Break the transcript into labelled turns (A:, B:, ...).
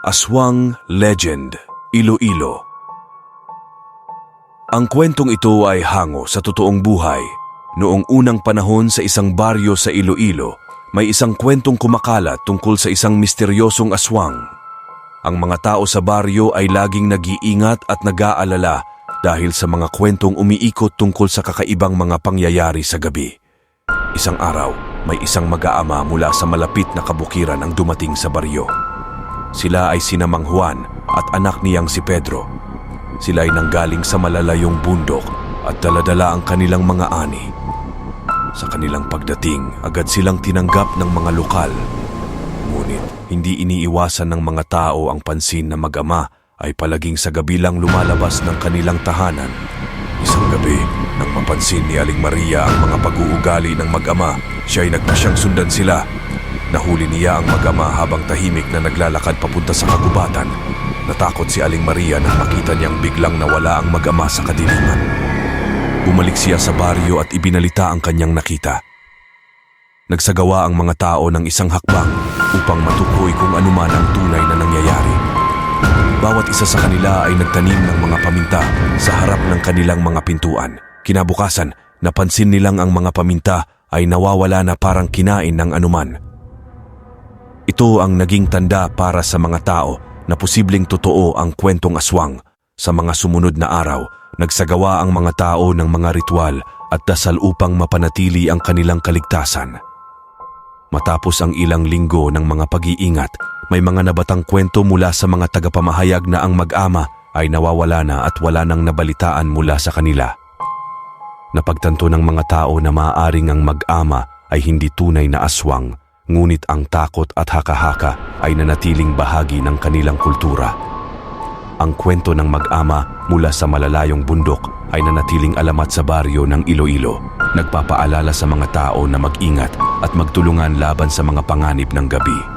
A: Aswang Legend, Iloilo. Ang kwentong ito ay hango sa totoong buhay. Noong unang panahon sa isang baryo sa Iloilo, may isang kwentong kumakalat tungkol sa isang misteryosong aswang. Ang mga tao sa baryo ay laging nag-iingat at nag-aalala dahil sa mga kwentong umiikot tungkol sa kakaibang mga pangyayari sa gabi. Isang araw, may isang mag-aama mula sa malapit na kabukiran ang dumating sa baryo. Sila ay sina Mang Juan at anak niyang si Pedro. Sila ay nanggaling sa malalayong bundok at dala-dala ang kanilang mga ani. Sa kanilang pagdating, agad silang tinanggap ng mga lokal. Ngunit hindi iniiwasan ng mga tao ang pansin na mag-ama ay palaging sa gabi lang lumalabas ng kanilang tahanan. Isang gabi, nang mapansin ni Aling Maria ang mga pag-uugali ng mag-ama, siya ay nagpasyang sundan sila. Nahuli niya ang mag-ama habang tahimik na naglalakad papunta sa kagubatan. Natakot si Aling Maria nang makita niyang biglang nawala ang mag-ama sa kadiliman. Bumalik siya sa baryo at ibinalita ang kanyang nakita. Nagsagawa ang mga tao ng isang hakbang upang matukoy kung anuman ang tunay na nangyayari. Bawat isa sa kanila ay nagtanim ng mga paminta sa harap ng kanilang mga pintuan. Kinabukasan, napansin nilang ang mga paminta ay nawawala na parang kinain ng anuman. Ito ang naging tanda para sa mga tao na posibleng totoo ang kwentong aswang. Sa mga sumunod na araw, nagsagawa ang mga tao ng mga ritual at dasal upang mapanatili ang kanilang kaligtasan. Matapos ang ilang linggo ng mga pag-iingat, may mga nabatang kwento mula sa mga tagapamahayag na ang mag-ama ay nawawala na at wala nang nabalitaan mula sa kanila. Napagtanto ng mga tao na maaaring ang mag-ama ay hindi tunay na aswang, ngunit ang takot at haka-haka ay nanatiling bahagi ng kanilang kultura. Ang kwento ng mag-ama mula sa malalayong bundok ay nanatiling alamat sa baryo ng Iloilo, nagpapaalala sa mga tao na mag-ingat at magtulungan laban sa mga panganib ng gabi.